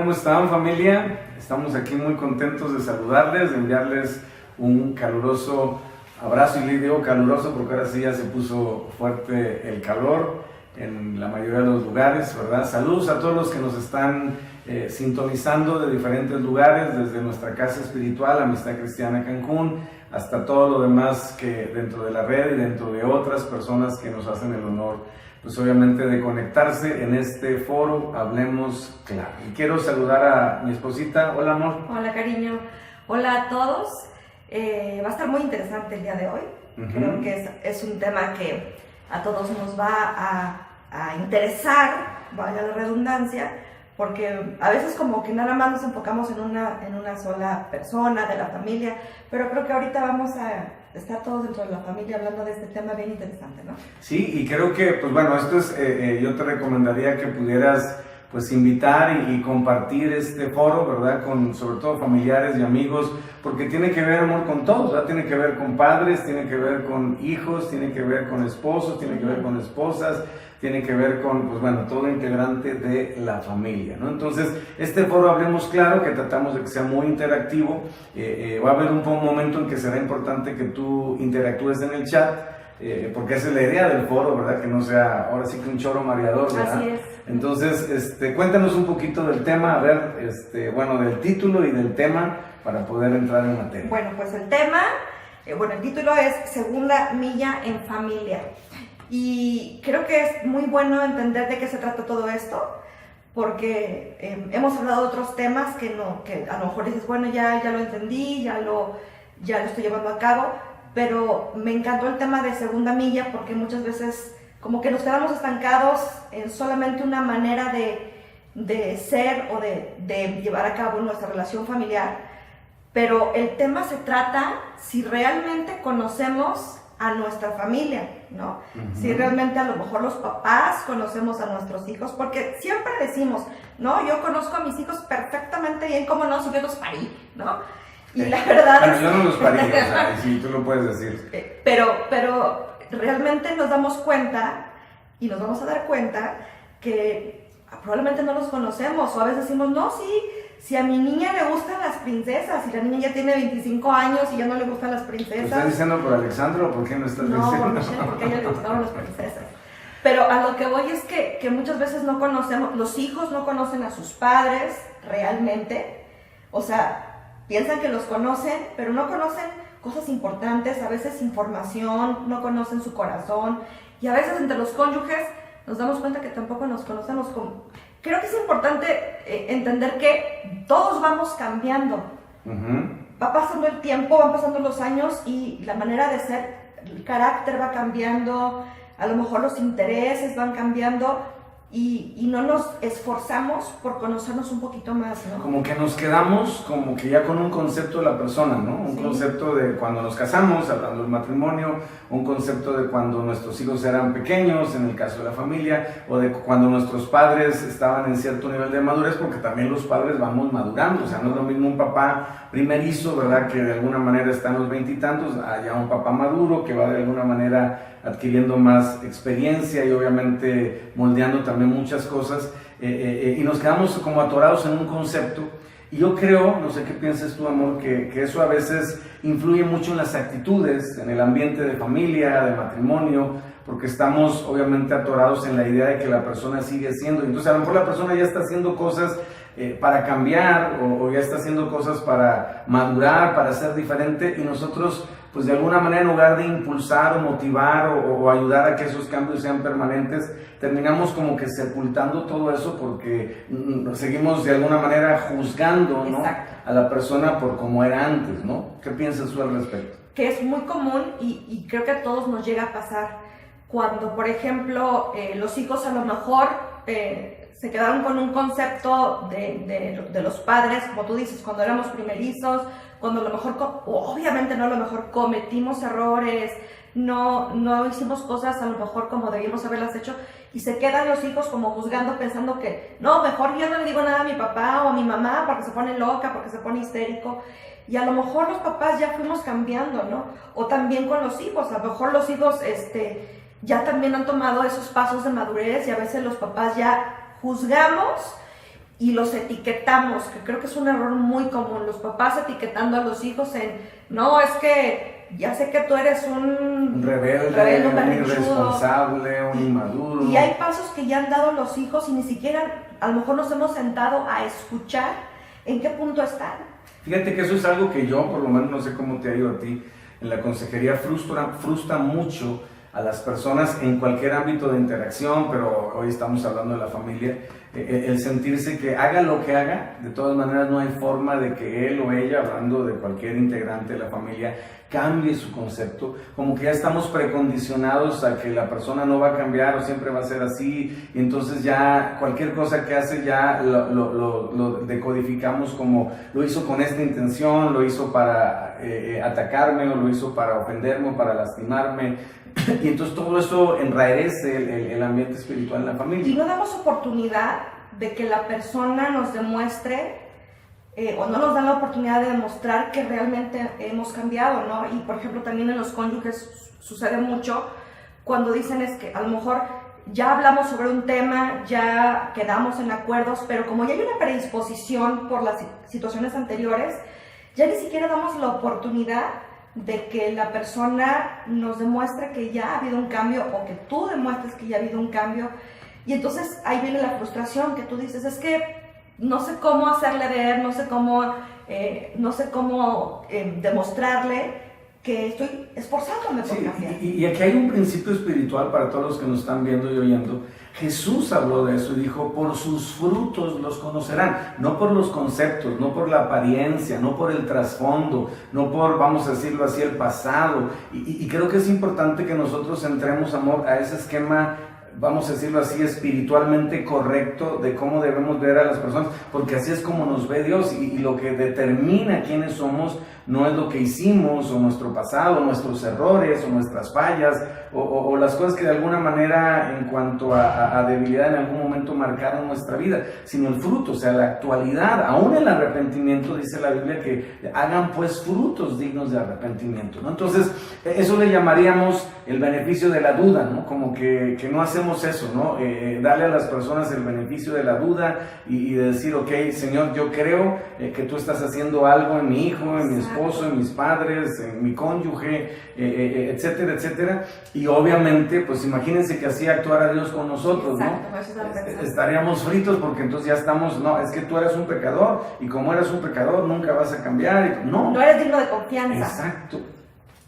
¿Cómo están, familia? Estamos aquí muy contentos de saludarles, de enviarles un caluroso abrazo, y digo caluroso porque ahora sí ya se puso fuerte el calor en la mayoría de los lugares, ¿verdad? Saludos a todos los que nos están sintonizando de diferentes lugares, desde nuestra casa espiritual, Amistad Cristiana Cancún, hasta todo lo demás que dentro de la red y dentro de otras personas que nos hacen el honor, pues obviamente, de conectarse en este foro Hablemos Claro. Y quiero saludar a mi esposita. Hola, amor. Hola, cariño. Hola a todos. Va a estar muy interesante el día de hoy. Creo que es un tema que a todos nos va a interesar, valga la redundancia, porque a veces como que nada más nos enfocamos en una sola persona de la familia, pero creo que ahorita vamos a estar todos dentro de la familia hablando de este tema bien interesante, ¿no? Sí, y creo que, pues bueno, esto es, yo te recomendaría que pudieras pues invitar y compartir este foro, ¿verdad? Con sobre todo familiares y amigos, porque tiene que ver, amor, con todos, ¿verdad? Tiene que ver con padres, tiene que ver con hijos, tiene que ver con esposos, tiene que ver con esposas, tiene que ver con, pues bueno, todo integrante de la familia, ¿no? Entonces, este foro Hablemos Claro, que tratamos de que sea muy interactivo, va a haber un momento en que será importante que tú interactúes en el chat, porque esa es la idea del foro, ¿verdad? Que no sea ahora sí que un choro mareador, ¿verdad? Así es. Entonces, cuéntanos un poquito del tema, a ver, bueno, del título y del tema para poder entrar en materia. Bueno, pues el tema, el título es Segunda Milla en Familia. Y creo que es muy bueno entender de qué se trata todo esto, porque hemos hablado de otros temas que a lo mejor dices, bueno, ya lo entendí, ya lo estoy llevando a cabo, pero me encantó el tema de segunda milla porque muchas veces como que nos quedamos estancados en solamente una manera de ser o de llevar a cabo nuestra relación familiar, pero el tema se trata si realmente conocemos a nuestra familia, ¿no? Si realmente a lo mejor los papás conocemos a nuestros hijos, porque siempre decimos, no, yo conozco a mis hijos perfectamente bien, ¿cómo no? Si yo los parí, ¿no? Y la verdad bueno, yo no los parí, o sea, sí, tú lo puedes decir. Pero realmente nos damos cuenta, y nos vamos a dar cuenta, que probablemente no los conocemos, o a veces decimos, no, sí, si a mi niña le gustan las princesas, y la niña ya tiene 25 años y ya no le gustan las princesas. ¿Estás diciendo por Alexandra o por qué me estás diciendo? No, por Michelle, porque a ella le gustaban las princesas. Pero a lo que voy es que muchas veces no conocemos, los hijos no conocen a sus padres realmente, o sea, piensan que los conocen, pero no conocen cosas importantes, a veces información, no conocen su corazón, y a veces entre los cónyuges nos damos cuenta que tampoco nos conocemos como... Creo que es importante entender que todos vamos cambiando. Va pasando el tiempo, van pasando los años y la manera de ser, el carácter va cambiando, a lo mejor los intereses van cambiando y no nos esforzamos por conocernos un poquito más, ¿no? Como que nos quedamos como que ya con un concepto de la persona, ¿no? Un concepto de cuando nos casamos, hablando del matrimonio, un concepto de cuando nuestros hijos eran pequeños, en el caso de la familia, o de cuando nuestros padres estaban en cierto nivel de madurez, porque también los padres vamos madurando, o sea, no es lo mismo un papá primerizo, ¿verdad? Que de alguna manera está en los 20 y tantos, allá un papá maduro que va de alguna manera adquiriendo más experiencia y obviamente moldeando también muchas cosas, y nos quedamos como atorados en un concepto. Y yo creo, no sé qué piensas tú, amor, que eso a veces influye mucho en las actitudes, en el ambiente de familia, de matrimonio, porque estamos obviamente atorados en la idea de que la persona sigue siendo, entonces a lo mejor la persona ya está haciendo cosas para cambiar, o ya está haciendo cosas para madurar, para ser diferente, y nosotros pues de alguna manera, en lugar de impulsar o motivar o ayudar a que esos cambios sean permanentes, terminamos como que sepultando todo eso porque seguimos de alguna manera juzgando, ¿no? A la persona por como era antes, ¿no? ¿Qué piensas tú al respecto? Que es muy común y creo que a todos nos llega a pasar cuando, por ejemplo, los hijos a lo mejor se quedaron con un concepto de los padres, como tú dices, cuando éramos primerizos, cuando a lo mejor, obviamente no a lo mejor cometimos errores, no hicimos cosas a lo mejor como debíamos haberlas hecho, y se quedan los hijos como juzgando, pensando que no, mejor yo no le digo nada a mi papá o a mi mamá porque se pone loca, porque se pone histérico, y a lo mejor los papás ya fuimos cambiando, ¿no? O también con los hijos, a lo mejor los hijos ya también han tomado esos pasos de madurez y a veces los papás ya juzgamos y los etiquetamos, que creo que es un error muy común, los papás etiquetando a los hijos en, no, es que ya sé que tú eres un rebelde, un un irresponsable, un inmaduro. Y hay pasos que ya han dado los hijos y ni siquiera a lo mejor nos hemos sentado a escuchar en qué punto están. Fíjate que eso es algo que yo, por lo menos no sé cómo te ha ido a ti, en la consejería frustra mucho a las personas en cualquier ámbito de interacción, pero hoy estamos hablando de la familia, el sentirse que haga lo que haga, de todas maneras no hay forma de que él o ella, hablando de cualquier integrante de la familia, cambie su concepto, como que ya estamos precondicionados a que la persona no va a cambiar o siempre va a ser así, y entonces ya cualquier cosa que hace ya lo decodificamos como lo hizo con esta intención, lo hizo para atacarme, o lo hizo para ofenderme, o para lastimarme, y entonces todo eso enraerece el ambiente espiritual en la familia. Y no damos oportunidad de que la persona nos demuestre o no nos dan la oportunidad de demostrar que realmente hemos cambiado, ¿no? Y por ejemplo también en los cónyuges sucede mucho cuando dicen es que a lo mejor ya hablamos sobre un tema, ya quedamos en acuerdos, pero como ya hay una predisposición por las situaciones anteriores, ya ni siquiera damos la oportunidad de que la persona nos demuestre que ya ha habido un cambio o que tú demuestres que ya ha habido un cambio. Y entonces ahí viene la frustración que tú dices, es que no sé cómo hacerle ver, no sé cómo demostrarle que estoy esforzándome por cambiar. Y aquí hay un principio espiritual para todos los que nos están viendo y oyendo. Jesús habló de eso y dijo, por sus frutos los conocerán, no por los conceptos, no por la apariencia, no por el trasfondo, no por, vamos a decirlo así, el pasado. Y creo que es importante que nosotros entremos, amor, a ese esquema, vamos a decirlo así, espiritualmente correcto de cómo debemos ver a las personas, porque así es como nos ve Dios, y lo que determina quiénes somos no es lo que hicimos, o nuestro pasado, o nuestros errores, o nuestras fallas, o las cosas que de alguna manera en cuanto a debilidad en algún momento marcaron nuestra vida, sino el fruto, o sea, la actualidad. Aún el arrepentimiento, dice la Biblia, que hagan pues frutos dignos de arrepentimiento, ¿no? Entonces, eso le llamaríamos el beneficio de la duda, ¿no? Como que no hacemos eso, ¿no? Darle a las personas el beneficio de la duda y decir, ok, Señor, yo creo que tú estás haciendo algo en mi hijo, en mi esposo, en mis padres, en mi cónyuge, etcétera, etcétera. Y obviamente, pues imagínense que así actuara Dios con nosotros, exacto, ¿no? Estaríamos fritos porque entonces ya estamos, no, es que tú eres un pecador y como eres un pecador nunca vas a cambiar. No eres digno de confianza. Exacto.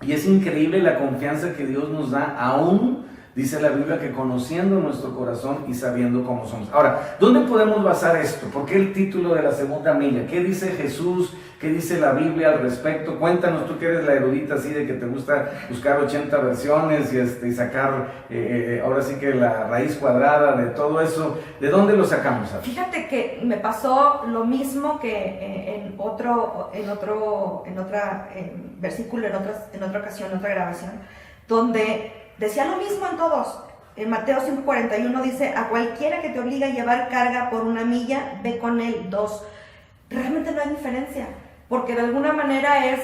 Y es increíble la confianza que Dios nos da aún, dice la Biblia, que conociendo nuestro corazón y sabiendo cómo somos. Ahora, ¿dónde podemos basar esto? ¿Por qué el título de la segunda milla? ¿Qué dice Jesús? ¿Qué dice la Biblia al respecto? Cuéntanos, tú que eres la erudita así de que te gusta buscar 80 versiones y sacar ahora sí que la raíz cuadrada de todo eso. ¿De dónde lo sacamos? Fíjate que me pasó lo mismo que en otro versículo, en otra ocasión, en otra grabación, donde decía lo mismo en todos. En Mateo 5:41 dice, a cualquiera que te obligue a llevar carga por una milla, ve con él 2. Realmente no hay diferencia, porque de alguna manera es,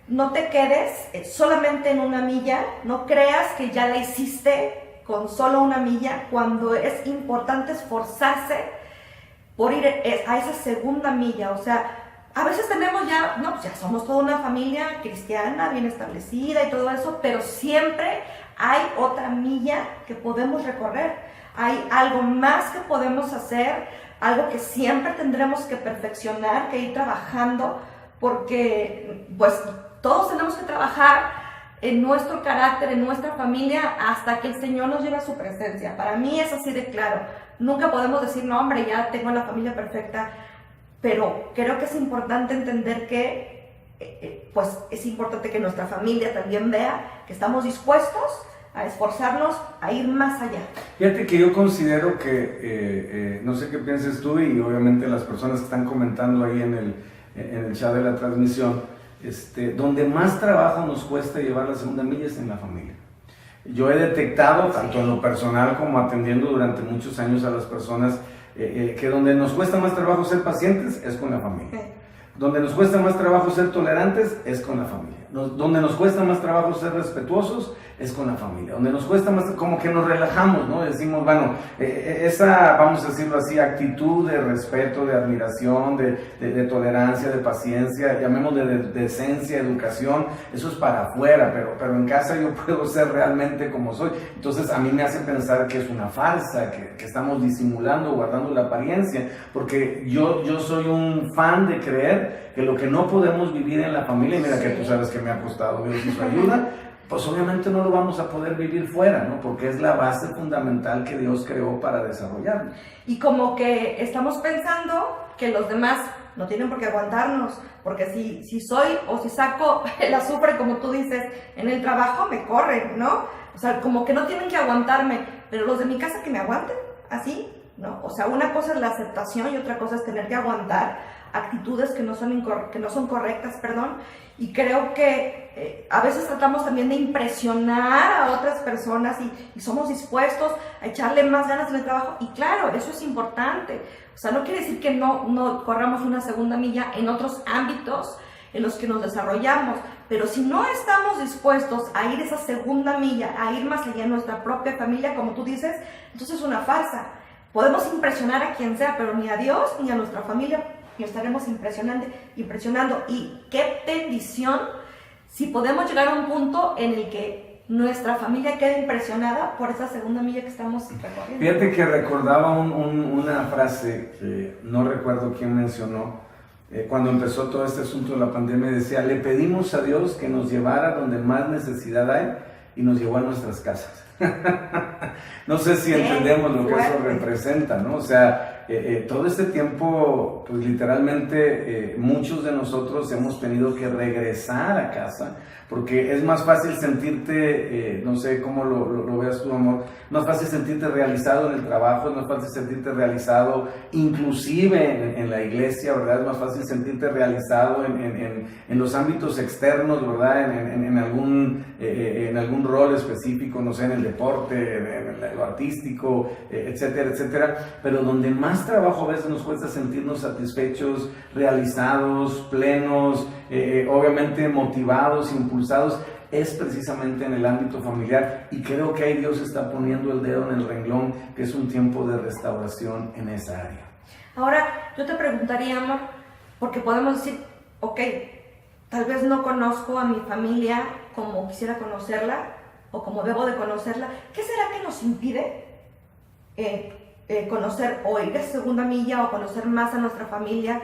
no te quedes solamente en una milla, no creas que ya la hiciste con solo una milla, cuando es importante esforzarse por ir a esa segunda milla. O sea, a veces tenemos pues ya somos toda una familia cristiana, bien establecida y todo eso, pero siempre hay otra milla que podemos recorrer, hay algo más que podemos hacer, algo que siempre tendremos que perfeccionar, que ir trabajando, porque pues todos tenemos que trabajar en nuestro carácter, en nuestra familia, hasta que el Señor nos lleve a su presencia. Para mí es así de claro. Nunca podemos decir, no hombre, ya tengo la familia perfecta, pero creo que es importante entender que pues es importante que nuestra familia también vea que estamos dispuestos a esforzarnos a ir más allá. Fíjate que yo considero que, no sé qué pienses tú y obviamente las personas que están comentando ahí en el chat de la transmisión, donde más trabajo nos cuesta llevar la segunda milla es en la familia. Yo he detectado, tanto en lo personal como atendiendo durante muchos años a las personas, que donde nos cuesta más trabajo ser pacientes es con la familia. Donde nos cuesta más trabajo ser tolerantes es con la familia. Donde nos cuesta más trabajo ser respetuosos es con la familia. Donde nos cuesta más, como que nos relajamos, ¿no? Decimos, bueno, esa, vamos a decirlo así, actitud de respeto, de admiración, de tolerancia, de paciencia, llamémosle de decencia, educación, eso es para afuera, pero en casa yo puedo ser realmente como soy. Entonces a mí me hace pensar que es una farsa, que estamos disimulando, guardando la apariencia, porque yo soy un fan de creer que lo que no podemos vivir en la familia, y mira que tú sabes que me ha costado Dios y su ayuda, pues obviamente no lo vamos a poder vivir fuera, ¿no? Porque es la base fundamental que Dios creó para desarrollarnos. Y como que estamos pensando que los demás no tienen por qué aguantarnos, porque si soy o si saco el azufre, como tú dices, en el trabajo, me corren, ¿no? O sea, como que no tienen que aguantarme, pero los de mi casa que me aguanten, así, ¿no? O sea, una cosa es la aceptación y otra cosa es tener que aguantar actitudes que no son correctas, perdón, y creo que a veces tratamos también de impresionar a otras personas y somos dispuestos a echarle más ganas en el trabajo, y claro, eso es importante. O sea, no quiere decir que no corramos una segunda milla en otros ámbitos en los que nos desarrollamos, pero si no estamos dispuestos a ir esa segunda milla, a ir más allá en nuestra propia familia, como tú dices, entonces es una farsa. Podemos impresionar a quien sea, pero ni a Dios ni a nuestra familia y estaremos impresionando. Y qué bendición si podemos llegar a un punto en el que nuestra familia quede impresionada por esa segunda milla que estamos recorriendo. Fíjate que recordaba una frase que no recuerdo quién mencionó, cuando empezó todo este asunto de la pandemia, decía, le pedimos a Dios que nos llevara donde más necesidad hay, y nos llevó a nuestras casas. No sé si entendemos lo que eso representa, ¿no? O sea, todo este tiempo, pues literalmente muchos de nosotros hemos tenido que regresar a casa, porque es más fácil sentirte, no sé cómo lo veas tú, amor, más fácil sentirte realizado en el trabajo, es más fácil sentirte realizado inclusive en la iglesia, ¿verdad? Es más fácil sentirte realizado en los ámbitos externos, ¿verdad? En algún rol específico, no sé, en el deporte, en lo artístico, etcétera, etcétera, pero donde más trabajo a veces nos cuesta sentirnos satisfechos, realizados, plenos, obviamente motivados, impulsados, es precisamente en el ámbito familiar, y creo que ahí Dios está poniendo el dedo en el renglón, que es un tiempo de restauración en esa área. Ahora, yo te preguntaría, amor, porque podemos decir, ok, tal vez no conozco a mi familia como quisiera conocerla, o como debo de conocerla. ¿Qué será que nos impide conocer o ir de segunda milla o conocer más a nuestra familia?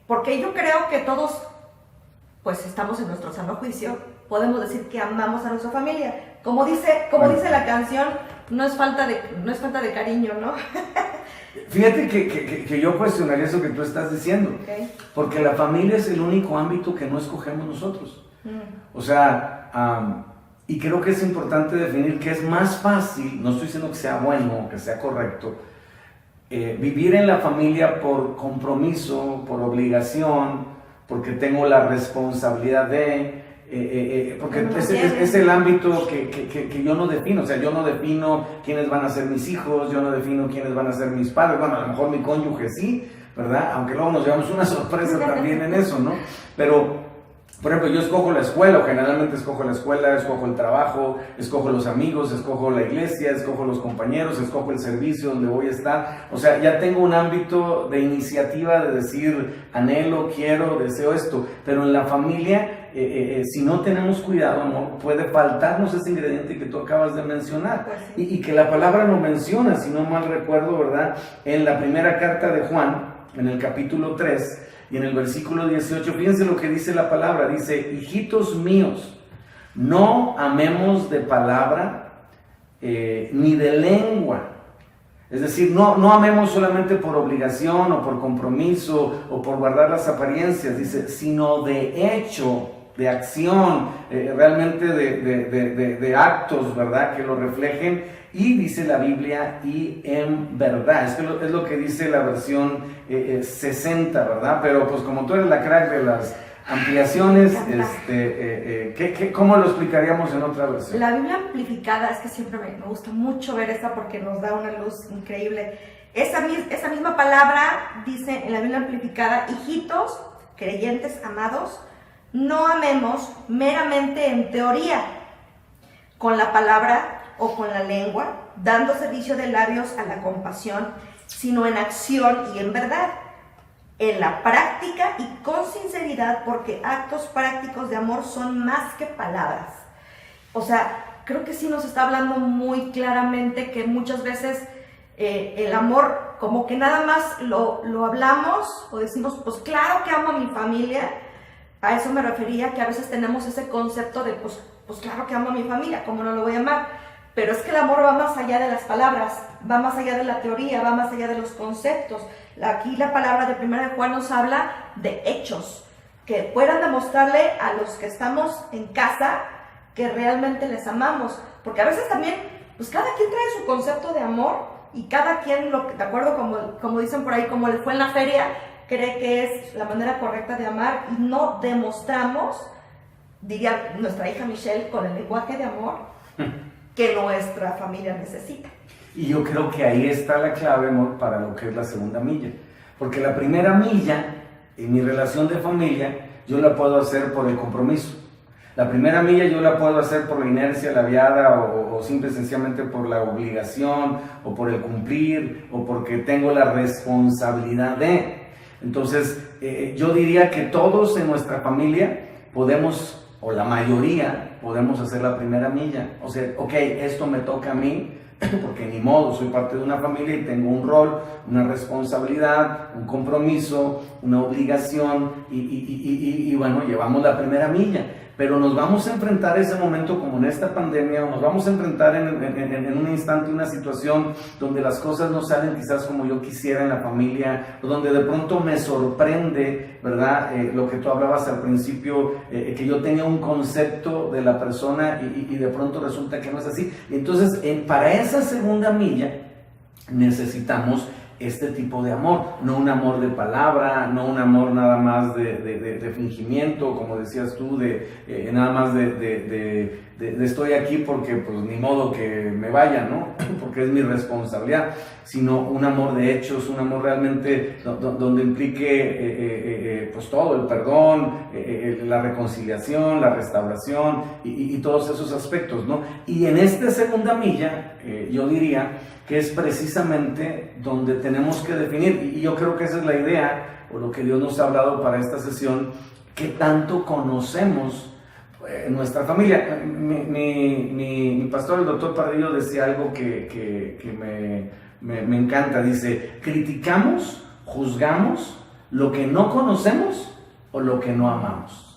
Porque yo creo que todos, pues estamos en nuestro sano juicio, podemos decir que amamos a nuestra familia. Como dice la canción, no es falta de cariño, ¿no? Fíjate que yo cuestionaría eso que tú estás diciendo, Okay. Porque la familia es el único ámbito que no escogemos nosotros. O sea, y creo que es importante definir que es más fácil, no estoy diciendo que sea bueno, que sea correcto, vivir en la familia por compromiso, por obligación, porque tengo la responsabilidad porque es el ámbito que yo no defino. O sea, yo no defino quiénes van a ser mis hijos, yo no defino quiénes van a ser mis padres. Bueno, a lo mejor mi cónyuge sí, ¿verdad? Aunque luego nos llevamos una sorpresa también en eso, ¿no? Pero, por ejemplo, yo escojo la escuela, o generalmente escojo la escuela, escojo el trabajo, escojo los amigos, escojo la iglesia, escojo los compañeros, escojo el servicio donde voy a estar. O sea, ya tengo un ámbito de iniciativa de decir, anhelo, quiero, deseo esto. Pero en la familia, si no tenemos cuidado, amor, puede faltarnos ese ingrediente que tú acabas de mencionar. Pues sí. Y que la palabra lo menciona, si no mal recuerdo, ¿verdad? En la primera carta de Juan, en el capítulo 3, y en el versículo 18, fíjense lo que dice la palabra, dice, hijitos míos, no amemos de palabra ni de lengua. Es decir, no amemos solamente por obligación o por compromiso o por guardar las apariencias, dice, sino de hecho, de acción, realmente de actos, ¿verdad? Que lo reflejen. Y dice la Biblia, y en verdad, es lo que dice la versión 60, ¿verdad? Pero pues como tú eres la crack de las ampliaciones, ¿cómo lo explicaríamos en otra versión? La Biblia amplificada, es que siempre me gusta mucho ver esta porque nos da una luz increíble. Esa misma palabra dice en la Biblia amplificada, hijitos, creyentes, amados, no amemos meramente en teoría, con la palabra o con la lengua, dando servicio de labios a la compasión, sino en acción y en verdad, en la práctica y con sinceridad, porque actos prácticos de amor son más que palabras. O sea, creo que sí nos está hablando muy claramente que muchas veces el amor, como que nada más lo hablamos o decimos, pues claro que amo a mi familia. A eso me refería, que a veces tenemos ese concepto de, pues claro que amo a mi familia, ¿cómo no lo voy a amar? Pero es que el amor va más allá de las palabras, va más allá de la teoría, va más allá de los conceptos. Aquí la palabra de 1 Juan nos habla de hechos, que puedan demostrarle a los que estamos en casa que realmente les amamos. Porque a veces también, pues cada quien trae su concepto de amor y cada quien, de acuerdo como dicen por ahí, como le fue en la feria, cree que es la manera correcta de amar y no demostramos, diría nuestra hija Michelle, con el lenguaje de amor que nuestra familia necesita. Y yo creo que ahí está la clave, amor, para lo que es la segunda milla. Porque la primera milla, en mi relación de familia, yo la puedo hacer por el compromiso. La primera milla yo la puedo hacer por la inercia, la viada, o simple y sencillamente por la obligación, o por el cumplir, o porque tengo la responsabilidad de. Entonces, yo diría que todos en nuestra familia podemos, o la mayoría, podemos hacer la primera milla. O sea, ok, esto me toca a mí, porque ni modo, soy parte de una familia y tengo un rol, una responsabilidad, un compromiso, una obligación, y bueno, llevamos la primera milla. Pero nos vamos a enfrentar ese momento como en esta pandemia, o nos vamos a enfrentar en un instante, una situación donde las cosas no salen quizás como yo quisiera en la familia, o donde de pronto me sorprende, ¿verdad? Lo que tú hablabas al principio, que yo tenía un concepto de la persona y de pronto resulta que no es así. Entonces, para esa segunda milla necesitamos este tipo de amor, no un amor de palabra, no un amor nada más de fingimiento, como decías tú, nada más de estoy aquí porque pues ni modo que me vaya, ¿no? Porque es mi responsabilidad, sino un amor de hechos, un amor realmente donde implique pues todo, el perdón, la reconciliación, la restauración y todos esos aspectos, ¿no? Y en esta segunda milla, yo diría que es precisamente donde tenemos que definir, y yo creo que esa es la idea, o lo que Dios nos ha hablado para esta sesión, que tanto conocemos nuestra familia. Mi pastor, el doctor Parrillo, decía algo que me encanta, dice, criticamos, juzgamos lo que no conocemos o lo que no amamos.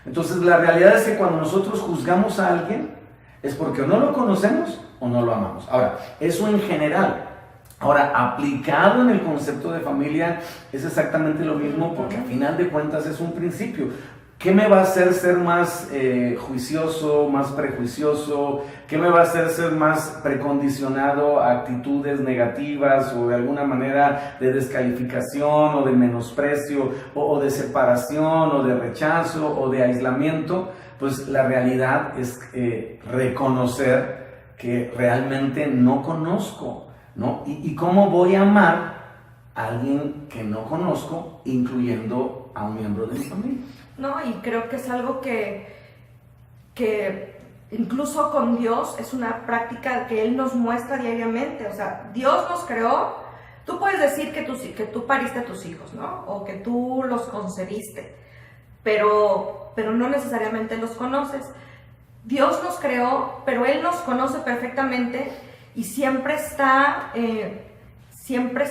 Entonces la realidad es que cuando nosotros juzgamos a alguien, es porque o no lo conocemos o no lo amamos. Ahora, eso en general. Ahora, aplicado en el concepto de familia, es exactamente lo mismo, porque al final de cuentas es un principio. ¿Qué me va a hacer ser más juicioso, más prejuicioso? ¿Qué me va a hacer ser más precondicionado a actitudes negativas o de alguna manera de descalificación o de menosprecio o de separación o de rechazo o de aislamiento? Pues la realidad es reconocer que realmente no conozco, ¿no? ¿Y cómo voy a amar a alguien que no conozco, incluyendo a un miembro de mi familia? No, y creo que es algo que incluso con Dios es una práctica que Él nos muestra diariamente. O sea, Dios nos creó. Tú puedes decir que tú pariste a tus hijos, ¿no? O que tú los concebiste, pero no necesariamente los conoces. Dios nos creó, pero Él nos conoce perfectamente y siempre está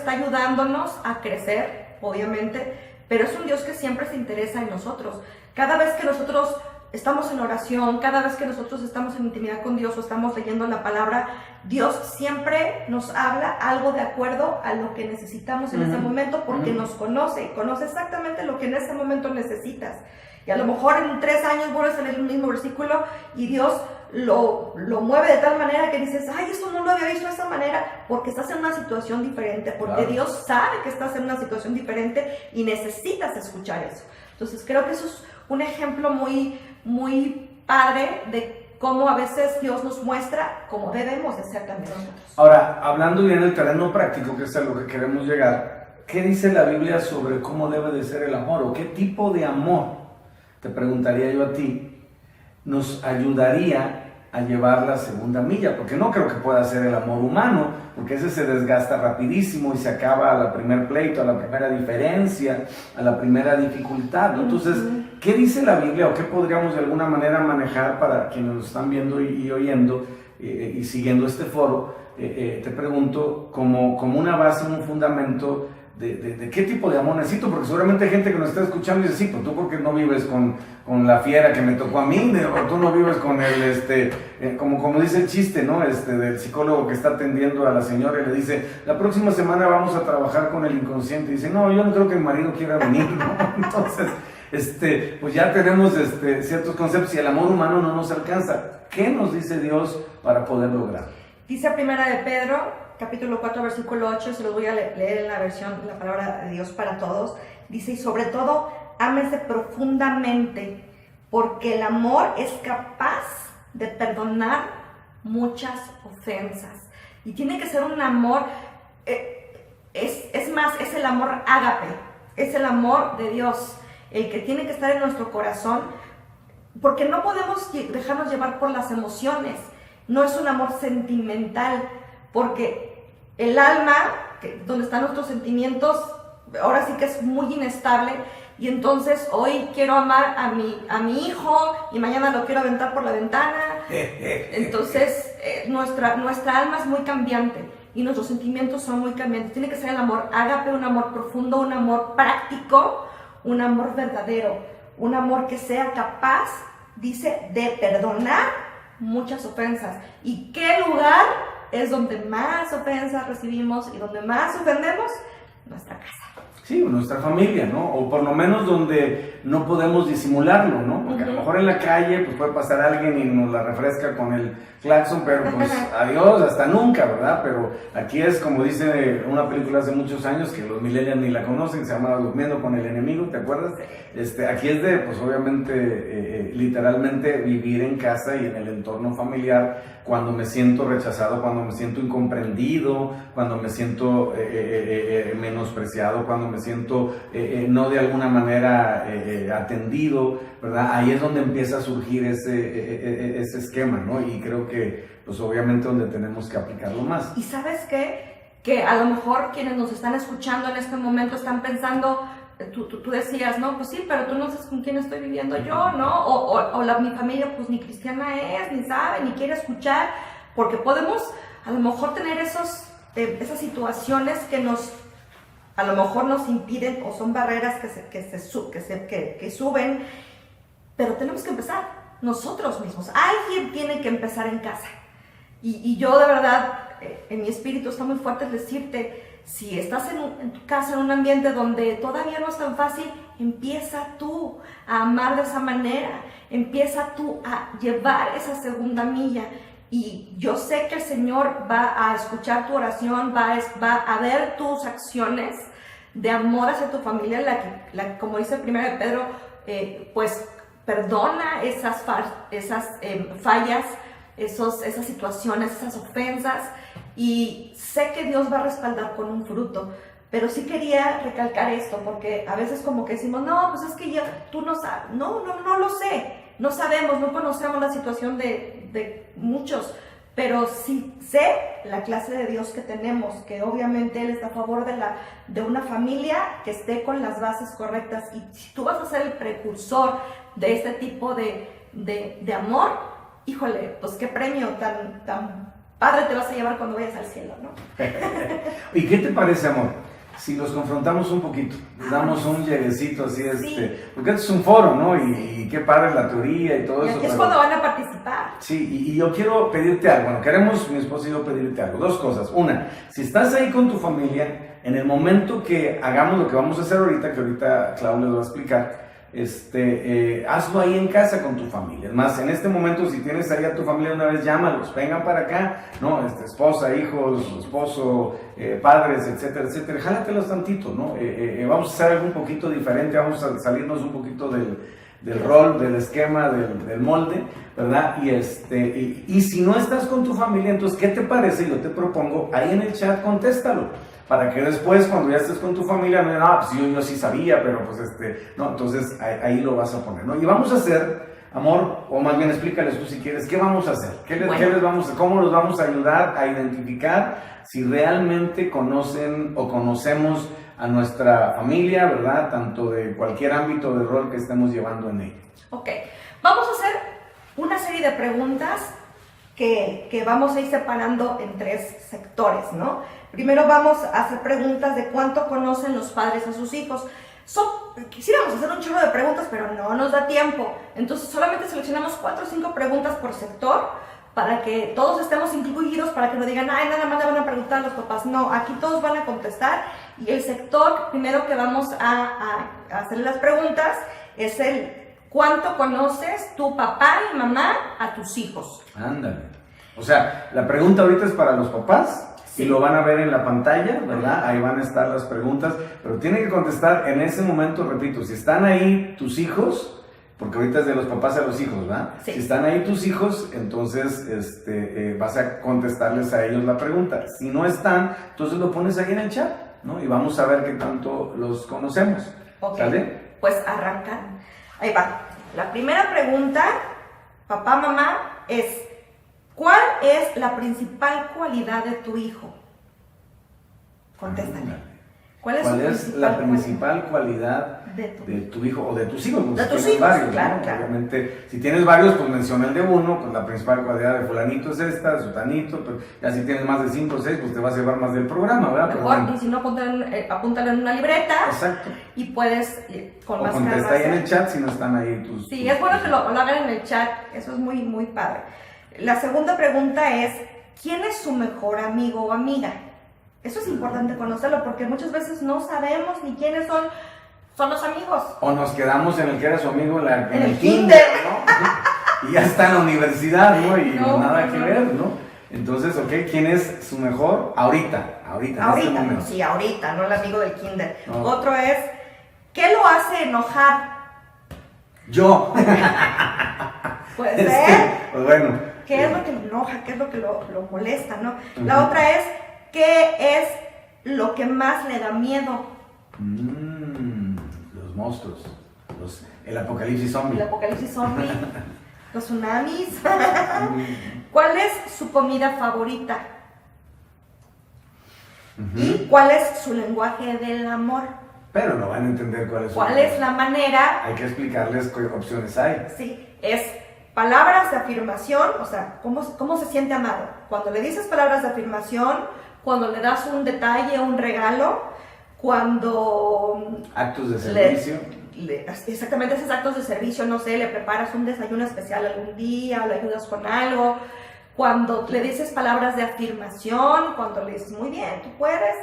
ayudándonos a crecer, obviamente, pero es un Dios que siempre se interesa en nosotros. Cada vez que nosotros estamos en oración, cada vez que nosotros estamos en intimidad con Dios o estamos leyendo la palabra, Dios siempre nos habla algo de acuerdo a lo que necesitamos en ese momento, porque nos conoce exactamente lo que en ese momento necesitas. Y a lo mejor en 3 años vuelves a leer el mismo versículo y Dios lo mueve de tal manera que dices, ay, esto no lo había visto de esta manera, porque estás en una situación diferente, porque claro, Dios sabe que estás en una situación diferente y necesitas escuchar eso. Entonces creo que eso es un ejemplo muy, muy padre de cómo a veces Dios nos muestra cómo debemos de ser también nosotros. Ahora, hablando ya en el terreno práctico, que es a lo que queremos llegar, ¿qué dice la Biblia sobre cómo debe de ser el amor o qué tipo de amor, te preguntaría yo a ti, nos ayudaría a llevar la segunda milla, porque no creo que pueda ser el amor humano, porque ese se desgasta rapidísimo y se acaba a la primer pleito, a la primera diferencia, a la primera dificultad, ¿no? Entonces, ¿qué dice la Biblia o qué podríamos de alguna manera manejar para quienes nos están viendo y oyendo y siguiendo este foro? Te pregunto, como una base, un fundamento de qué tipo de amor necesito, porque seguramente hay gente que nos está escuchando y dice, sí, pues tú porque no vives con la fiera que me tocó a mí, o tú no vives con el, como dice el chiste, ¿no? Del psicólogo que está atendiendo a la señora y le dice, la próxima semana vamos a trabajar con el inconsciente, y dice, no, yo no creo que el marido quiera venir, ¿no? Entonces, pues ya tenemos ciertos conceptos y el amor humano no nos alcanza. ¿Qué nos dice Dios para poder lograr? Dice Primera de Pedro, capítulo 4, versículo 8, se los voy a leer en la versión, la palabra de Dios para todos. Dice, y sobre todo, ámense profundamente, porque el amor es capaz de perdonar muchas ofensas. Y tiene que ser un amor, es más, es el amor ágape, es el amor de Dios, el que tiene que estar en nuestro corazón, porque no podemos dejarnos llevar por las emociones. No es un amor sentimental, porque el alma, donde están nuestros sentimientos, ahora sí que es muy inestable, y entonces hoy quiero amar a mi hijo y mañana lo quiero aventar por la ventana. Entonces nuestra alma es muy cambiante y nuestros sentimientos son muy cambiantes. Tiene que ser el amor ágape, un amor profundo, un amor práctico, un amor verdadero, un amor que sea capaz, dice, de perdonar muchas ofensas. ¿Y qué lugar es donde más ofensas recibimos y donde más ofendemos? Nuestra casa. Sí, nuestra familia, ¿no? O por lo menos donde no podemos disimularlo, ¿no? Porque a lo mejor en la calle pues puede pasar alguien y nos la refresca con el claxon, pero pues adiós, hasta nunca, ¿verdad? Pero aquí es como dice una película hace muchos años que los millennials ni la conocen, se llama Durmiendo con el enemigo, ¿te acuerdas? Aquí es de, pues obviamente, literalmente vivir en casa y en el entorno familiar cuando me siento rechazado, cuando me siento incomprendido, cuando me siento menospreciado, cuando me siento no de alguna manera atendido, ¿verdad? Ahí es donde empieza a surgir ese esquema, ¿no? Y creo que, pues obviamente, donde tenemos que aplicarlo más. ¿Y sabes qué? Que a lo mejor quienes nos están escuchando en este momento están pensando, tú decías, no, pues sí, pero tú no sabes con quién estoy viviendo yo, ¿no? Mi familia, pues ni cristiana es, ni sabe, ni quiere escuchar, porque podemos a lo mejor tener esas situaciones que a lo mejor nos impiden o son barreras que suben, pero tenemos que empezar nosotros mismos. Alguien tiene que empezar en casa. Y yo de verdad, en mi espíritu está muy fuerte decirte, si estás en tu casa, en un ambiente donde todavía no es tan fácil, empieza tú a amar de esa manera, empieza tú a llevar esa segunda milla. Y yo sé que el Señor va a escuchar tu oración, va a ver tus acciones de amor hacia tu familia, como dice el 1 de Pedro, pues perdona esas fallas, esas situaciones, esas ofensas, y sé que Dios va a respaldar con un fruto. Pero sí quería recalcar esto, porque a veces como que decimos, no, pues es que tú no sabes, no lo sé, no sabemos, no conocemos la situación de muchos, pero sí sé la clase de Dios que tenemos, que obviamente Él está a favor de una familia que esté con las bases correctas, y si tú vas a ser el precursor de este tipo de amor, híjole, pues qué premio tan padre te vas a llevar cuando vayas al cielo, ¿no? ¿Y qué te parece, amor? Si los confrontamos un poquito, les damos un lleguecito así, sí. Porque esto es un foro, ¿no? Y qué padre la teoría y todo eso. Es cuando van a participar. Sí, y yo quiero pedirte algo, bueno, queremos, mi esposo y yo, pedirte algo, dos cosas. Una, si estás ahí con tu familia, en el momento que hagamos lo que vamos a hacer ahorita, que ahorita Clau les va a explicar, hazlo ahí en casa con tu familia. Es más, en este momento, si tienes ahí a tu familia, una vez llámalos, vengan para acá, ¿no? Esposa, hijos, esposo, padres, etcétera, etcétera. Jálatelos tantito, ¿no? Vamos a hacer algo un poquito diferente, vamos a salirnos un poquito del rol, del esquema, del molde, ¿verdad? Y si no estás con tu familia, entonces, ¿qué te parece? Yo te propongo, ahí en el chat, contéstalo. Para que después, cuando ya estés con tu familia, no digan, pues yo sí sabía, pero pues no, entonces ahí lo vas a poner, ¿no? Y vamos a hacer, amor, o más bien explícales tú si quieres, ¿qué vamos a hacer? ¿Cómo los vamos a ayudar a identificar si realmente conocen o conocemos a nuestra familia, ¿verdad? Tanto de cualquier ámbito de rol que estemos llevando en ella. Ok, vamos a hacer una serie de preguntas que vamos a ir separando en 3 sectores, ¿no? Primero vamos a hacer preguntas de cuánto conocen los padres a sus hijos. Quisiéramos hacer un chorro de preguntas, pero no nos da tiempo. Entonces solamente seleccionamos 4 o 5 preguntas por sector para que todos estemos incluidos, para que no digan, ay, nada más le van a preguntar a los papás. No, aquí todos van a contestar y el sector primero que vamos a hacer las preguntas es el ¿cuánto conoces tu papá y mamá a tus hijos? Ándale. O sea, la pregunta ahorita es para los papás. Sí. Y lo van a ver en la pantalla, ¿verdad? Ahí van a estar las preguntas, pero tienen que contestar en ese momento, repito, si están ahí tus hijos, porque ahorita es de los papás a los hijos, ¿verdad? Sí. Si están ahí tus hijos, entonces vas a contestarles a ellos la pregunta. Si no están, entonces lo pones ahí en el chat, ¿no? Y vamos a ver qué tanto los conocemos. Ok, ¿Sale? pues arrancan. Ahí va. La primera pregunta, papá, mamá, es ¿cuál es la principal cualidad de tu hijo? Contéstame. ¿Cuál es la principal cualidad de tu hijo o de tus hijos? De tus tienes hijos, varios, claro, ¿no? claro. Obviamente, si tienes varios, pues menciona el de uno, pues la principal cualidad de fulanito es esta, de sutanito, pero ya si tienes más de 5 o 6, pues te vas a llevar más del programa, ¿verdad? Mejor, Pero bueno. y si no, apúntalo en una libreta. Exacto. Y puedes, con O más contesta ahí en el chat si no están ahí tus... Sí, es bueno que lo hagan en el chat, eso es muy, muy padre. La segunda pregunta es, ¿quién es su mejor amigo o amiga? Eso es importante conocerlo porque muchas veces no sabemos ni quiénes son los amigos. O nos quedamos en el que era su amigo en el kinder, ¿no? Y ya está en la universidad, ¿no? Y nada que no. ver, ¿no? Entonces, ok, ¿quién es su mejor? Ahorita, en este momento. Sí, ahorita, no el amigo del kinder. No. Otro es, ¿qué lo hace enojar? Yo. Puede ser. Pues bueno. ¿Qué es lo que lo enoja? ¿Qué es lo que lo molesta, no? La otra es, ¿qué es lo que más le da miedo? Los monstruos. El apocalipsis zombie. El apocalipsis zombie, los tsunamis. ¿Cuál es su comida favorita? ¿Y cuál es su lenguaje del amor? Pero no van a entender ¿Cuál es la manera? Hay que explicarles qué opciones hay. Sí, es palabras de afirmación, o sea, ¿cómo se siente amado? Cuando le dices palabras de afirmación, cuando le das un detalle, un regalo, cuando... Actos de servicio. Exactamente, esos actos de servicio, no sé, le preparas un desayuno especial algún día, o le ayudas con algo, cuando le dices palabras de afirmación, cuando le dices, muy bien, tú puedes,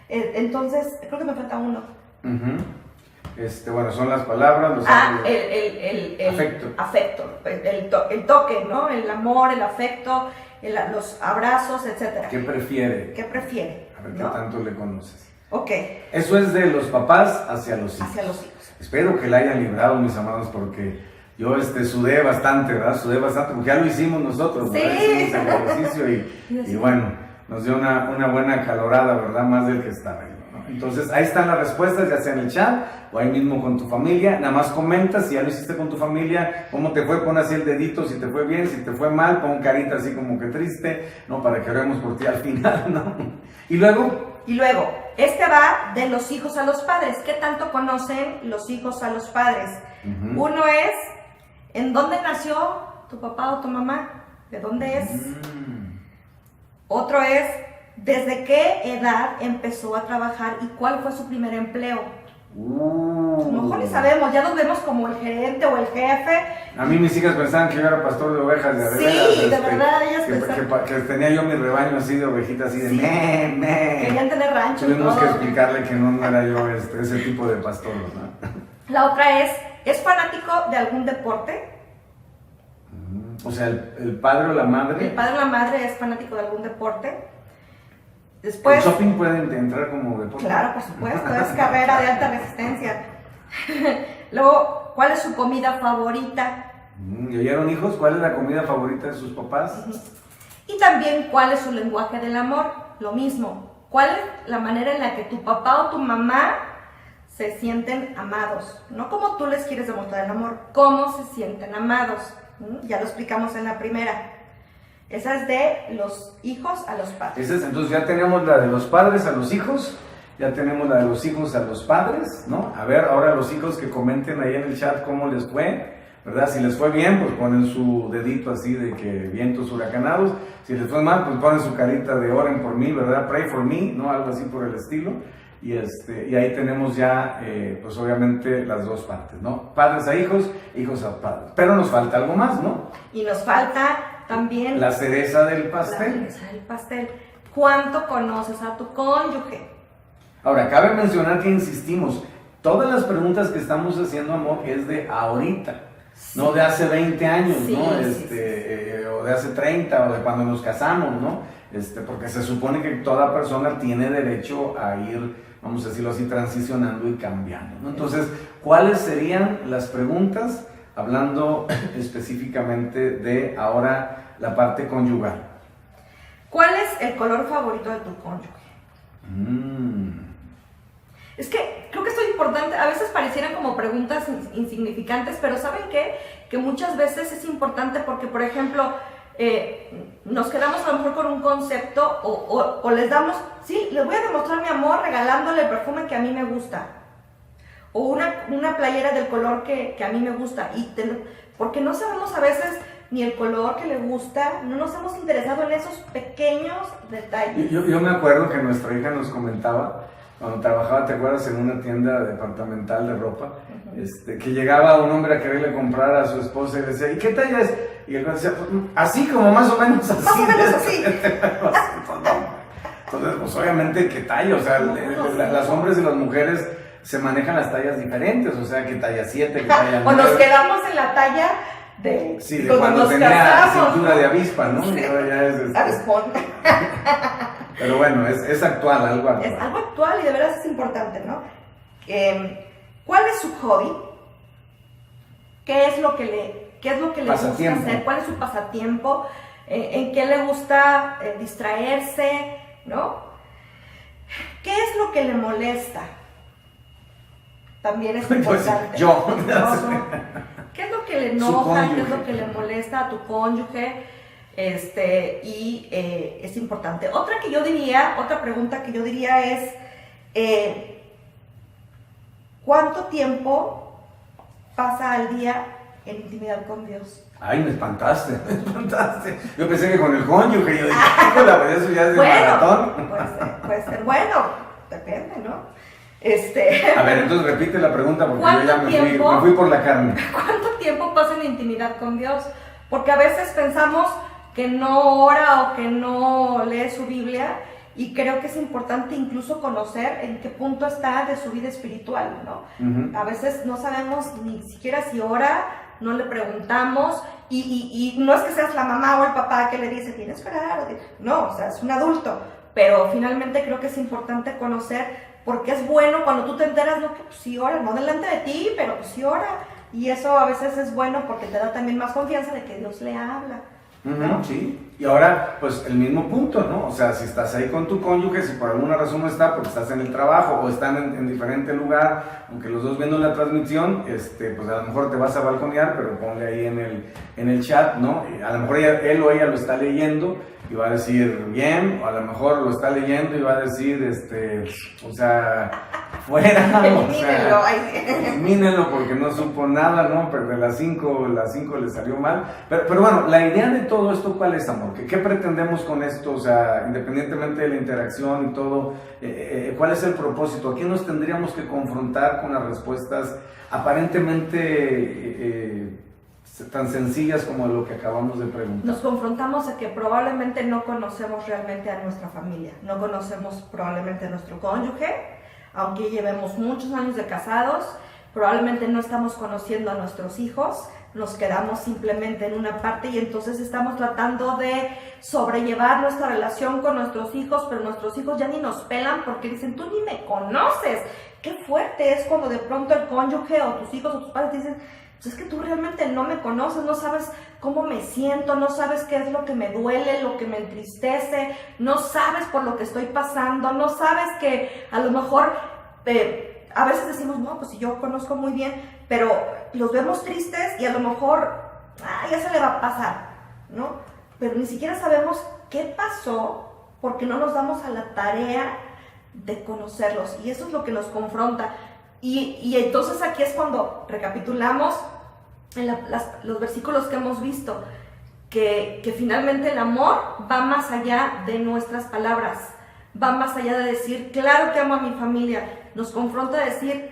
entonces, creo que me falta uno. Bueno, son las palabras, los afecto, el toque, ¿no? El amor, el afecto, los abrazos, etc. ¿Qué prefiere? ¿Qué prefiere? A ver, ¿no? ¿qué tanto le conoces? Ok. Eso es de los papás hacia los hijos. Hacia los hijos. Espero que la hayan librado, mis amados, porque yo sudé bastante, ¿verdad? Sudé bastante, porque ya lo hicimos nosotros, ¿verdad? Sí. Hicimos el ejercicio y bueno, nos dio una buena calorada, ¿verdad? Más del que estaba ahí, ¿no? Entonces, ahí están las respuestas, ya sea en el chat o ahí mismo con tu familia. Nada más comenta si ya lo hiciste con tu familia, cómo te fue, pon así el dedito, si te fue bien, si te fue mal, pon carita así como que triste, ¿no? Para que oremos por ti al final, ¿no? Y luego, va de los hijos a los padres. ¿Qué tanto conocen los hijos a los padres? Uno es, ¿en dónde nació tu papá o tu mamá? ¿De dónde es? Otro es, ¿desde qué edad empezó a trabajar y cuál fue su primer empleo? A lo mejor ni sabemos, ya nos vemos como el gerente o el jefe. A mí mis hijas pensaban que yo era pastor de ovejas, Sí, de verdad, ellas pensaban que tenía yo mi rebaño así de ovejitas, así de Querían tener rancho. Tuvimos que explicarle que no era yo ese tipo de pastor, ¿no? La otra ¿es fanático de algún deporte? O sea, el padre o la madre. El padre o la madre es fanático de algún deporte. Después, ¿el shopping puede entrar como deporte? Claro, por supuesto, es carrera de alta resistencia. Luego, ¿cuál es su comida favorita? ¿Y oyeron, hijos? ¿Cuál es la comida favorita de sus papás? Y también, ¿cuál es su lenguaje del amor? Lo mismo. ¿Cuál es la manera en la que tu papá o tu mamá se sienten amados? No como tú les quieres demostrar el amor, cómo se sienten amados. Ya lo explicamos en la primera. Esa es de los hijos a los padres. Entonces ya tenemos la de los padres a los hijos, ya tenemos la de los hijos a los padres, ¿no? A ver, ahora los hijos que comenten ahí en el chat cómo les fue, ¿verdad? Si les fue bien, pues ponen su dedito así de que vientos huracanados. Si les fue mal, pues ponen su carita de oren por mí, ¿verdad? Pray for me, ¿no? Algo así por el estilo. Y ahí tenemos ya, pues obviamente las dos partes, ¿no? Padres a hijos, hijos a padres. Pero nos falta algo más, ¿no? Y nos falta también la cereza del pastel. La cereza del pastel. ¿Cuánto conoces a tu cónyuge? Ahora, cabe mencionar que insistimos, todas las preguntas que estamos haciendo, amor, es de ahorita, sí. No de hace 20 años, sí, ¿no? O de hace 30, o de cuando nos casamos, ¿no? Porque se supone que toda persona tiene derecho a ir, vamos a decirlo así, transicionando y cambiando, ¿no? Entonces, ¿cuáles serían las preguntas? Hablando específicamente de ahora la parte conyugal. ¿Cuál es el color favorito de tu cónyuge? Es que creo que esto es importante, a veces parecieran como preguntas insignificantes, pero ¿saben qué? Que muchas veces es importante porque, por ejemplo, nos quedamos a lo mejor con un concepto o les damos, sí, les voy a demostrar mi amor regalándole el perfume que a mí me gusta. O una playera del color que a mí me gusta. Porque no sabemos a veces ni el color que le gusta, no nos hemos interesado en esos pequeños detalles. Yo me acuerdo que nuestra hija nos comentaba, cuando trabajaba, ¿te acuerdas? En una tienda departamental de ropa, que llegaba un hombre a quererle comprar a su esposa y le decía, ¿y qué talla es? Y él decía, pues, así como más o menos así. Más o menos así. Entonces, pues obviamente, ¿qué talla? O sea, los hombres y las mujeres se manejan las tallas diferentes, o sea, que talla 7, que talla 9. O nos quedamos en la talla de... Sí, de cuando tenía casamos, cintura de avispa, ¿no? Sí. Y ahora ya es... Avispón. Pero bueno, es actual, algo actual. Es algo actual y de verdad es importante, ¿no? ¿Cuál es su hobby? ¿Qué es lo que le gusta hacer? ¿Cuál es su pasatiempo? ¿En qué le gusta distraerse? ¿No? ¿Qué es lo que le molesta? También es importante. Pues yo. ¿Qué es lo que le enoja? ¿Qué es lo que le molesta a tu cónyuge? Es importante. Otra pregunta que yo diría es, ¿cuánto tiempo pasa al día en intimidad con Dios? Ay, me espantaste. Yo pensé que con el cónyuge, yo dije, híjole, eso ya es de maratón. Puede ser bueno, depende, ¿no? A ver, entonces repite la pregunta porque yo ya me fui por la carne. ¿Cuánto tiempo pasa en intimidad con Dios? Porque a veces pensamos que no ora o que no lee su Biblia y creo que es importante incluso conocer en qué punto está de su vida espiritual, ¿no? A veces no sabemos ni siquiera si ora, no le preguntamos y no es que seas la mamá o el papá que le dice tienes que orar, no, o sea, es un adulto, pero finalmente creo que es importante conocer porque es bueno cuando tú te enteras, no, que pues sí ora, no delante de ti, pero pues sí ora, y eso a veces es bueno porque te da también más confianza de que Dios le habla. ¿No? Sí, y ahora pues el mismo punto, ¿no? O sea, si estás ahí con tu cónyuge, si por alguna razón no está, porque estás en el trabajo o están en diferente lugar, aunque los dos viendo la transmisión, pues a lo mejor te vas a balconear, pero ponle ahí en el chat, ¿no? A lo mejor él o ella lo está leyendo y va a decir bien, o a lo mejor lo está leyendo y va a decir, o sea, fuera, elimínenlo porque no supo nada, ¿no? Pero de las 5 le salió mal. Pero bueno, la idea de todo esto, ¿cuál es, amor? ¿Qué pretendemos con esto? O sea, independientemente de la interacción y todo, ¿cuál es el propósito? ¿A quién nos tendríamos que confrontar con las respuestas aparentemente tan sencillas como lo que acabamos de preguntar? Nos confrontamos a que probablemente no conocemos realmente a nuestra familia, no conocemos probablemente a nuestro cónyuge, aunque llevemos muchos años de casados, probablemente no estamos conociendo a nuestros hijos, nos quedamos simplemente en una parte y entonces estamos tratando de sobrellevar nuestra relación con nuestros hijos, pero nuestros hijos ya ni nos pelan porque dicen, tú ni me conoces. Qué fuerte es cuando de pronto el cónyuge o tus hijos o tus padres dicen, pues es que tú realmente no me conoces, no sabes cómo me siento, no sabes qué es lo que me duele, lo que me entristece, no sabes por lo que estoy pasando, no sabes que a lo mejor a veces decimos, no, pues si yo conozco muy bien, pero los vemos tristes y a lo mejor ya se le va a pasar, ¿no? Pero ni siquiera sabemos qué pasó porque no nos damos a la tarea de conocerlos, y eso es lo que nos confronta. Y entonces aquí es cuando recapitulamos en los versículos que hemos visto, que finalmente el amor va más allá de nuestras palabras, va más allá de decir, claro que amo a mi familia. Nos confronta a decir,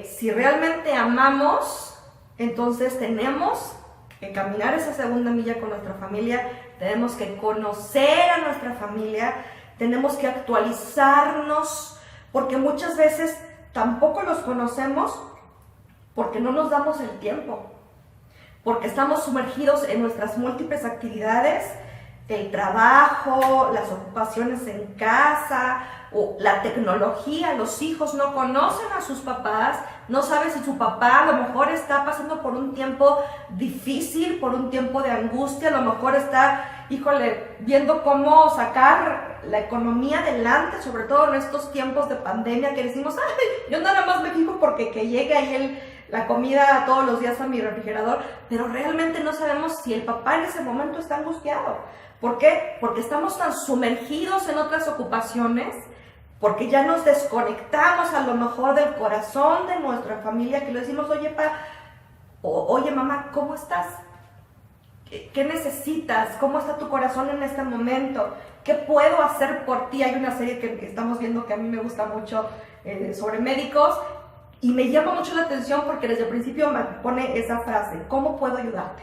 si realmente amamos, entonces tenemos que caminar esa segunda milla con nuestra familia, tenemos que conocer a nuestra familia, tenemos que actualizarnos, porque muchas veces tampoco los conocemos porque no nos damos el tiempo, porque estamos sumergidos en nuestras múltiples actividades, el trabajo, las ocupaciones en casa, o la tecnología. Los hijos no conocen a sus papás, no saben si su papá a lo mejor está pasando por un tiempo difícil, por un tiempo de angustia, a lo mejor está, viendo cómo sacar la economía adelante, sobre todo en estos tiempos de pandemia que decimos, yo nada más me fijo porque que llegue ahí la comida todos los días a mi refrigerador, pero realmente no sabemos si el papá en ese momento está angustiado. ¿Por qué? Porque estamos tan sumergidos en otras ocupaciones, porque ya nos desconectamos a lo mejor del corazón de nuestra familia, que le decimos, oye, oye mamá, ¿cómo estás? ¿Qué necesitas? ¿Cómo está tu corazón en este momento? ¿Qué puedo hacer por ti? Hay una serie que estamos viendo que a mí me gusta mucho sobre médicos, y me llama mucho la atención porque desde el principio me pone esa frase, ¿cómo puedo ayudarte?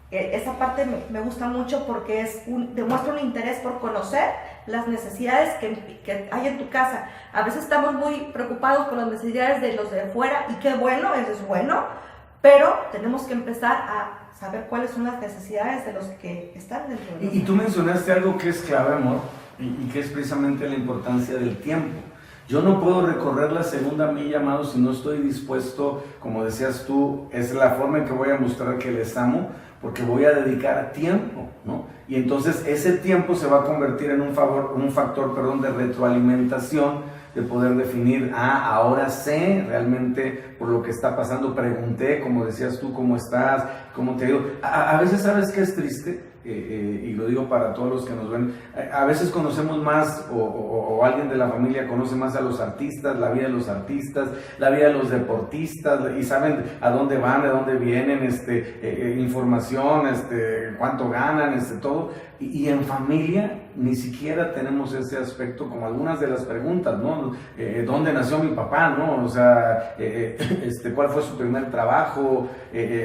Esa parte me gusta mucho porque demuestra un interés por conocer las necesidades que hay en tu casa. A veces estamos muy preocupados por las necesidades de los de afuera, y qué bueno, eso es bueno, pero tenemos que empezar a saber cuáles son las necesidades de los que están dentro de nosotros. Y tú mencionaste algo que es clave, amor, y que es precisamente la importancia del tiempo. Yo no puedo recorrer la segunda milla, amado, si no estoy dispuesto, como decías tú, es la forma en que voy a mostrar que les amo, porque voy a dedicar tiempo, ¿no? Y entonces ese tiempo se va a convertir en un factor de retroalimentación, de poder definir, ahora sé realmente por lo que está pasando, pregunté, como decías tú, ¿cómo estás? ¿Cómo te digo? A veces, ¿sabes qué es triste? Y lo digo para todos los que nos ven, a veces conocemos más, o alguien de la familia conoce más a los artistas, la vida de los artistas, la vida de los deportistas, y saben a dónde van, de dónde vienen, información, cuánto ganan, todo, y en familia ni siquiera tenemos ese aspecto, como algunas de las preguntas, ¿no? ¿Dónde nació mi papá, no? O sea, ¿cuál fue su primer trabajo?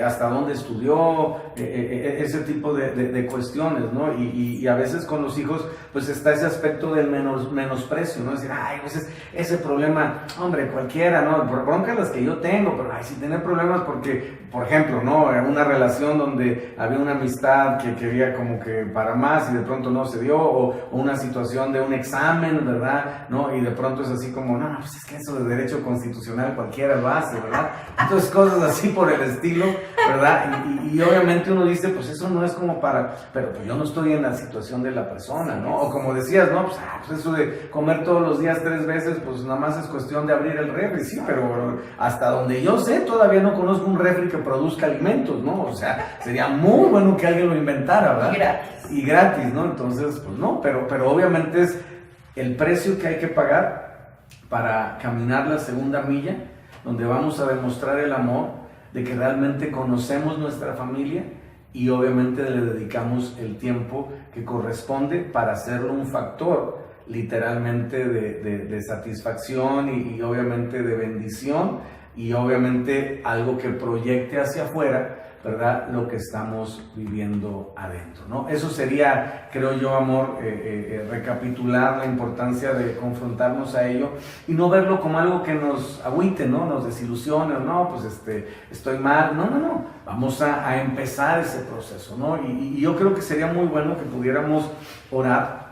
¿Hasta dónde estudió? Ese tipo de cuestiones, ¿no? Y a veces con los hijos, pues está ese aspecto del menosprecio, ¿no? Decir, pues ese problema, hombre, cualquiera, ¿no? Broncas las que yo tengo, pero si tener problemas porque, por ejemplo, ¿no? Una relación donde había una amistad que quería como que para más y de pronto no se dio, o una situación de un examen, ¿verdad? ¿No? Y de pronto es así como, no, pues es que eso de derecho constitucional cualquiera lo hace, ¿verdad? Entonces cosas así por el estilo, ¿verdad? Y obviamente uno dice, pues eso no es como para, pero pues yo no estoy en la situación de la persona, ¿no? O como decías, ¿no? Pues eso de comer todos los días 3 veces, pues nada más es cuestión de abrir el refri, sí, pero hasta donde yo sé, todavía no conozco un refri que produzca alimentos, ¿no? O sea, sería muy bueno que alguien lo inventara, ¿verdad? Y gratis, ¿no? Entonces, pues no, pero obviamente es el precio que hay que pagar para caminar la segunda milla, donde vamos a demostrar el amor, de que realmente conocemos nuestra familia y obviamente le dedicamos el tiempo que corresponde para hacerlo un factor literalmente de satisfacción y obviamente de bendición, y obviamente algo que proyecte hacia afuera, ¿verdad? Lo que estamos viviendo adentro, ¿no? Eso sería, creo yo, amor, recapitular la importancia de confrontarnos a ello y no verlo como algo que nos agüite, ¿no? Nos desilusione, no, pues estoy mal, no, vamos a empezar ese proceso, ¿no? Y yo creo que sería muy bueno que pudiéramos orar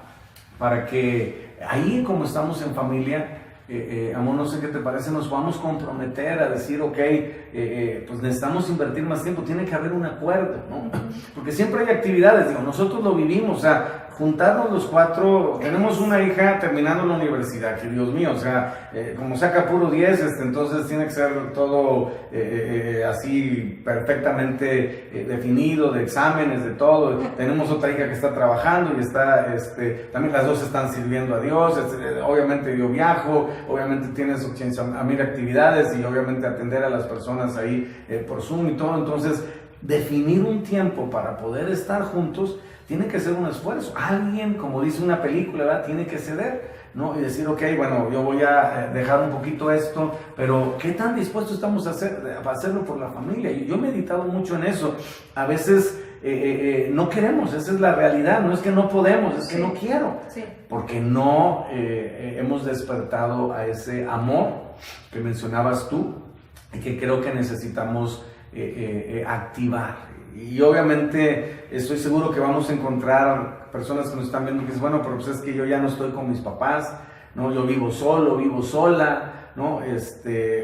para que ahí, como estamos en familia, amor, no sé qué te parece, nos vamos a comprometer a decir, ok, pues necesitamos invertir más tiempo, tiene que haber un acuerdo, ¿no? Porque siempre hay actividades, digo, nosotros lo vivimos, o sea, juntarnos los 4, tenemos una hija terminando la universidad, que Dios mío, o sea, como saca puro 10, entonces tiene que ser todo así perfectamente definido, de exámenes, de todo. Tenemos otra hija que está trabajando y está, también las dos están sirviendo a Dios. Obviamente yo viajo, obviamente tienes 80,000 actividades y obviamente atender a las personas ahí por Zoom y todo. Entonces, definir un tiempo para poder estar juntos tiene que ser un esfuerzo. Alguien, como dice una película, ¿verdad?, tiene que ceder, ¿no? Y decir, ok, bueno, yo voy a dejar un poquito esto, pero ¿qué tan dispuestos estamos a hacerlo por la familia? Y yo he meditado mucho en eso. A veces no queremos, esa es la realidad, no es que no podemos, es que no quiero, porque no hemos despertado a ese amor que mencionabas tú y que creo que necesitamos activar. Y obviamente estoy seguro que vamos a encontrar personas que nos están viendo que dicen, bueno, pero pues es que yo ya no estoy con mis papás, ¿no? Yo vivo solo, vivo sola, ¿no?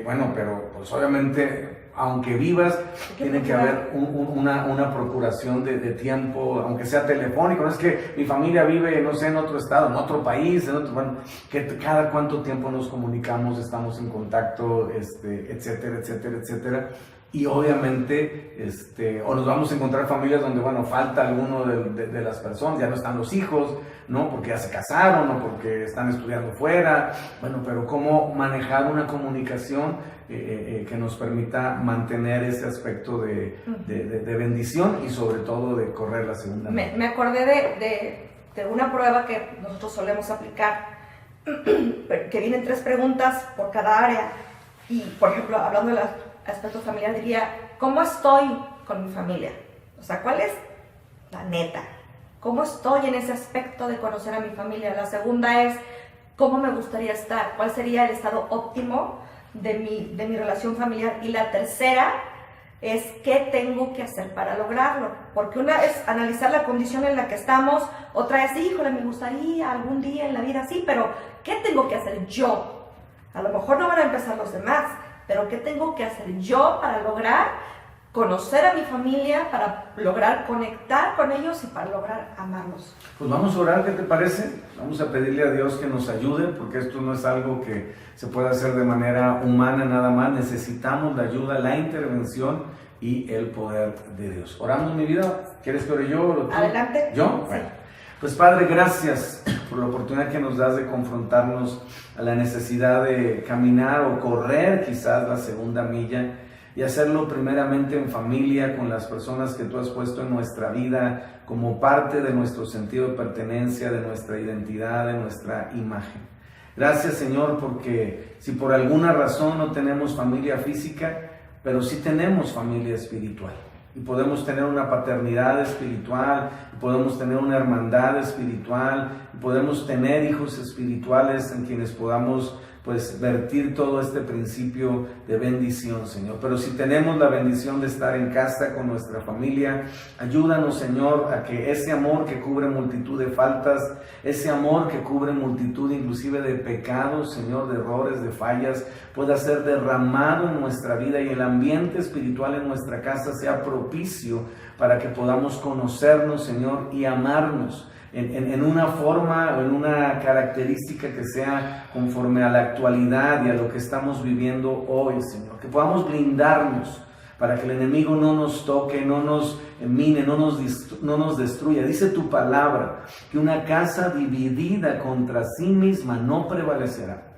Bueno, pero pues obviamente, aunque vivas, tiene que haber una procuración de tiempo, aunque sea telefónico. No es que mi familia vive, no sé, en otro estado, en otro país, bueno, que cada cuánto tiempo nos comunicamos, estamos en contacto, etcétera, etcétera, etcétera. Y obviamente, o nos vamos a encontrar familias donde, bueno, falta alguno de las personas, ya no están los hijos, ¿no? Porque ya se casaron o porque están estudiando fuera. Bueno, pero cómo manejar una comunicación que nos permita mantener ese aspecto de bendición y sobre todo de correr la segunda. Me acordé de una prueba que nosotros solemos aplicar, que vienen 3 preguntas por cada área. Y, por ejemplo, hablando de las aspecto familiar, diría, ¿cómo estoy con mi familia? O sea, ¿cuál es la neta? ¿Cómo estoy en ese aspecto de conocer a mi familia? La segunda es, ¿cómo me gustaría estar? ¿Cuál sería el estado óptimo de mi relación familiar? Y la tercera es, ¿qué tengo que hacer para lograrlo? Porque una es analizar la condición en la que estamos, otra es, híjole, me gustaría algún día en la vida así, pero ¿qué tengo que hacer yo? A lo mejor no van a empezar los demás, pero ¿qué tengo que hacer yo para lograr conocer a mi familia, para lograr conectar con ellos y para lograr amarlos? Pues vamos a orar, ¿qué te parece? Vamos a pedirle a Dios que nos ayude, porque esto no es algo que se pueda hacer de manera humana nada más. Necesitamos la ayuda, la intervención y el poder de Dios. ¿Oramos, mi vida? ¿Quieres que ore yo o tú? Adelante. ¿Yo? Sí. Bueno. Pues Padre, gracias por la oportunidad que nos das de confrontarnos a la necesidad de caminar o correr quizás la segunda milla y hacerlo primeramente en familia, con las personas que tú has puesto en nuestra vida como parte de nuestro sentido de pertenencia, de nuestra identidad, de nuestra imagen. Gracias, Señor, porque si por alguna razón no tenemos familia física, pero sí tenemos familia espiritual. Y podemos tener una paternidad espiritual, y podemos tener una hermandad espiritual, y podemos tener hijos espirituales en quienes podamos pues vertir todo este principio de bendición, Señor. Pero si tenemos la bendición de estar en casa con nuestra familia, ayúdanos, Señor, a que ese amor que cubre multitud de faltas, ese amor que cubre multitud inclusive de pecados, Señor, de errores, de fallas, pueda ser derramado en nuestra vida y el ambiente espiritual en nuestra casa sea propicio para que podamos conocernos, Señor, y amarnos en una forma o en una característica que sea conforme a la actualidad y a lo que estamos viviendo hoy, Señor. Que podamos blindarnos para que el enemigo no nos toque, no nos mine, no nos destruya. Dice tu palabra que una casa dividida contra sí misma no prevalecerá.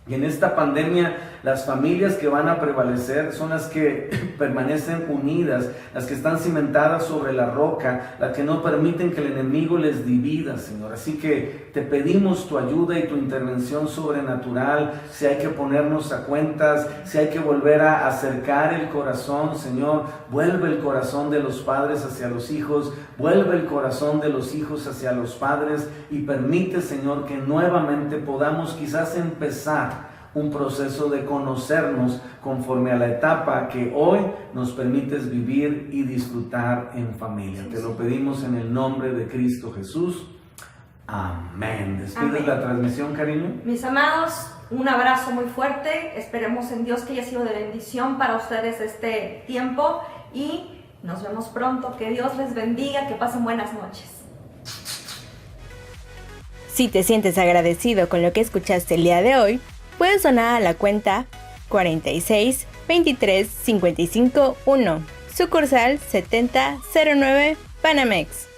Y en esta pandemia, las familias que van a prevalecer son las que permanecen unidas, las que están cimentadas sobre la roca, las que no permiten que el enemigo les divida, Señor. Así que te pedimos tu ayuda y tu intervención sobrenatural. Si hay que ponernos a cuentas, si hay que volver a acercar el corazón, Señor, vuelve el corazón de los padres hacia los hijos, vuelve el corazón de los hijos hacia los padres y permite, Señor, que nuevamente podamos quizás empezar un proceso de conocernos conforme a la etapa que hoy nos permites vivir y disfrutar en familia. Te lo pedimos en el nombre de Cristo Jesús. Amén. ¿Despides la transmisión, cariño? Mis amados, un abrazo muy fuerte. Esperemos en Dios que haya sido de bendición para ustedes este tiempo y nos vemos pronto. Que Dios les bendiga, que pasen buenas noches. Si te sientes agradecido con lo que escuchaste el día de hoy, puedes donar a la cuenta 46 23 55 1, sucursal 7009 Banamex.